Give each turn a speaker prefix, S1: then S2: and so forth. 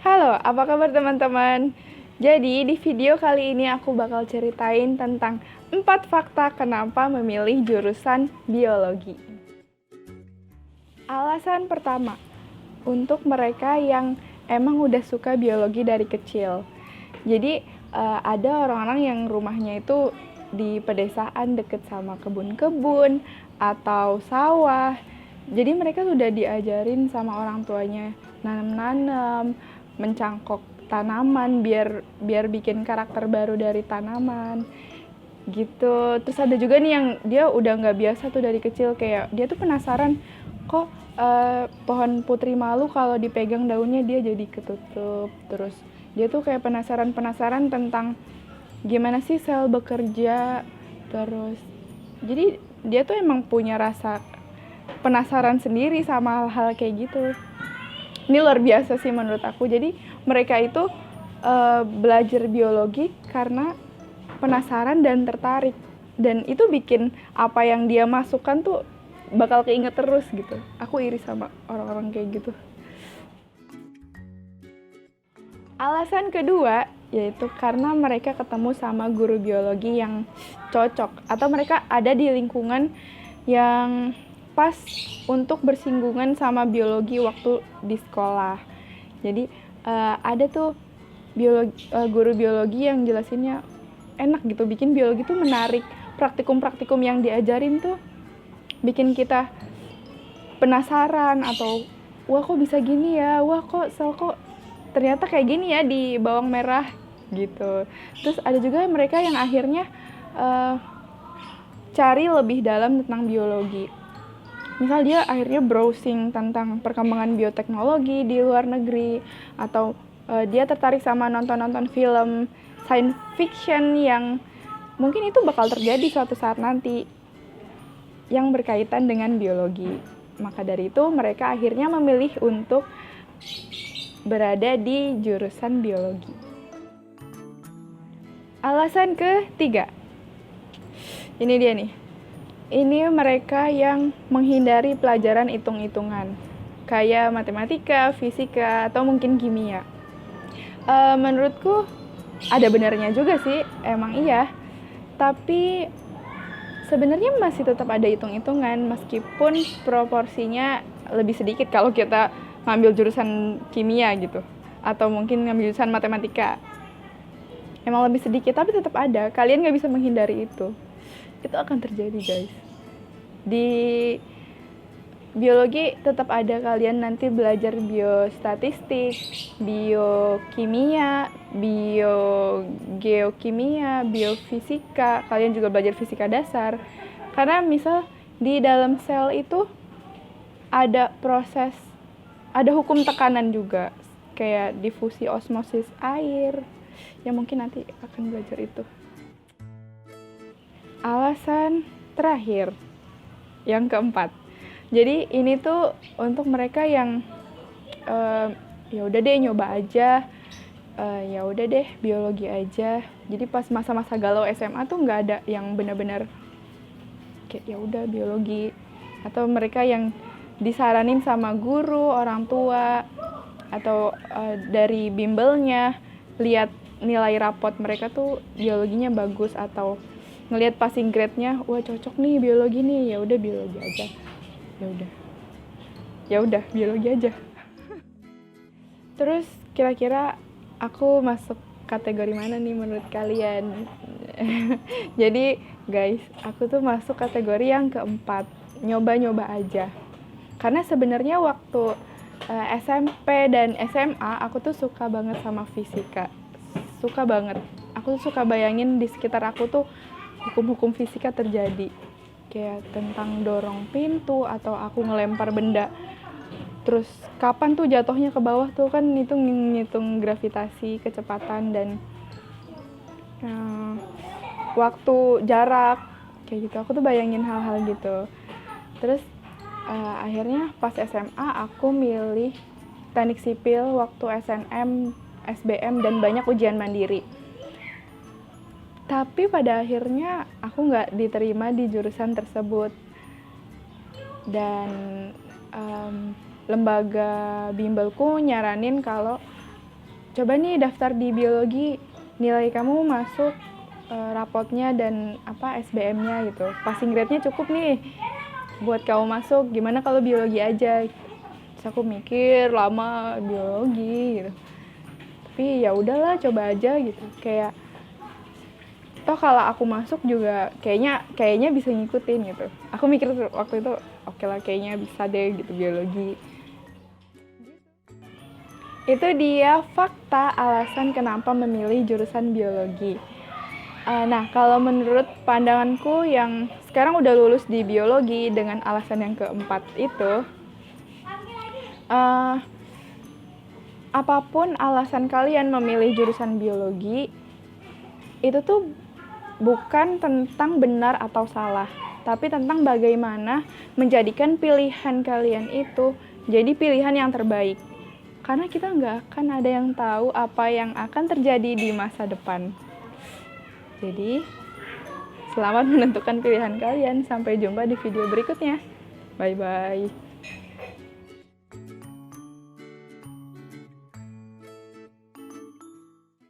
S1: Halo, apa kabar teman-teman? Jadi di video kali ini aku bakal ceritain tentang 4 fakta kenapa memilih jurusan biologi. Alasan pertama, untuk mereka yang emang udah suka biologi dari kecil. Jadi ada orang-orang yang rumahnya itu di pedesaan deket sama kebun-kebun atau sawah. Jadi mereka sudah diajarin sama orang tuanya nanam-nanam, mencangkok tanaman biar bikin karakter baru dari tanaman gitu. Terus ada juga nih yang dia udah nggak biasa tuh dari kecil, kayak dia tuh penasaran kok pohon putri malu kalau dipegang daunnya dia jadi ketutup. Terus dia tuh kayak penasaran tentang gimana sih sel bekerja. Terus jadi dia tuh emang punya rasa penasaran sendiri sama hal-hal kayak gitu. Ini luar biasa sih menurut aku. Jadi mereka itu belajar biologi karena penasaran dan tertarik, dan itu bikin apa yang dia masukkan tuh bakal keinget terus gitu. Aku iri sama orang-orang kayak gitu. Alasan kedua yaitu karena mereka ketemu sama guru biologi yang cocok, atau mereka ada di lingkungan yang pas untuk bersinggungan sama biologi waktu di sekolah. Jadi ada tuh guru biologi yang jelasinnya enak gitu, bikin biologi tuh menarik. Praktikum-praktikum yang diajarin tuh bikin kita penasaran, atau wah kok bisa gini ya, wah kok sel kok ternyata kayak gini ya di bawang merah gitu. Terus ada juga mereka yang akhirnya cari lebih dalam tentang biologi. Misal dia akhirnya browsing tentang perkembangan bioteknologi di luar negeri, atau dia tertarik sama nonton-nonton film science fiction yang mungkin itu bakal terjadi suatu saat nanti yang berkaitan dengan biologi. Maka dari itu mereka akhirnya memilih untuk berada di jurusan biologi. Alasan ketiga, ini dia nih. Ini mereka yang menghindari pelajaran hitung-hitungan, kayak matematika, fisika, atau mungkin kimia. Menurutku ada benarnya juga sih, emang iya. Tapi sebenarnya masih tetap ada hitung-hitungan, meskipun proporsinya lebih sedikit kalau kita ngambil jurusan kimia gitu, atau mungkin ngambil jurusan matematika. Emang lebih sedikit, tapi tetap ada. Kalian nggak bisa menghindari itu. Itu akan terjadi, guys. Di biologi tetap ada, kalian nanti belajar biostatistik, biokimia, biogeokimia, biofisika. Kalian juga belajar fisika dasar. Karena misal di dalam sel itu ada proses, ada hukum tekanan juga, kayak difusi osmosis air. Ya mungkin nanti akan belajar itu. Alasan terakhir, yang keempat. Jadi ini tuh untuk mereka yang ya udah deh nyoba aja, ya udah deh biologi aja. Jadi pas masa-masa galau SMA tuh nggak ada yang benar-benar kayak ya udah biologi. Atau mereka yang disaranin sama guru, orang tua, atau dari bimbelnya lihat nilai rapot mereka tuh biologinya bagus, atau ngelihat passing grade-nya, wah cocok nih biologi nih, ya udah biologi aja. Ya udah biologi aja. Terus kira-kira aku masuk kategori mana nih menurut kalian? Jadi guys, aku tuh masuk kategori yang keempat, nyoba-nyoba aja. Karena sebenarnya waktu SMP dan SMA aku tuh suka banget sama fisika. Suka banget. Aku tuh suka bayangin di sekitar aku tuh hukum-hukum fisika terjadi. Kayak tentang dorong pintu, atau aku ngelempar benda. Terus kapan tuh jatuhnya ke bawah tuh, kan itu ngitung gravitasi, kecepatan, dan waktu, jarak. Kayak gitu, aku tuh bayangin hal-hal gitu. Terus akhirnya pas SMA aku milih teknik sipil waktu SNM, SBM, dan banyak ujian mandiri. Tapi pada akhirnya aku nggak diterima di jurusan tersebut. Dan lembaga bimbelku nyaranin kalau coba nih daftar di biologi, nilai kamu masuk rapotnya dan SBM-nya gitu, passing grade-nya cukup nih buat kamu masuk, gimana kalau biologi aja. Terus aku mikir lama, biologi gitu, tapi ya udahlah coba aja gitu, kayak toh kalau aku masuk juga kayaknya bisa ngikutin gitu. Aku mikir waktu itu oke lah, kayaknya bisa deh gitu biologi. Itu dia fakta alasan kenapa memilih jurusan biologi. Nah, kalau menurut pandanganku yang sekarang udah lulus di biologi dengan alasan yang keempat itu, apapun alasan kalian memilih jurusan biologi, itu tuh bukan tentang benar atau salah, tapi tentang bagaimana menjadikan pilihan kalian itu jadi pilihan yang terbaik. Karena kita nggak akan ada yang tahu apa yang akan terjadi di masa depan. Jadi, selamat menentukan pilihan kalian. Sampai jumpa di video berikutnya. Bye-bye.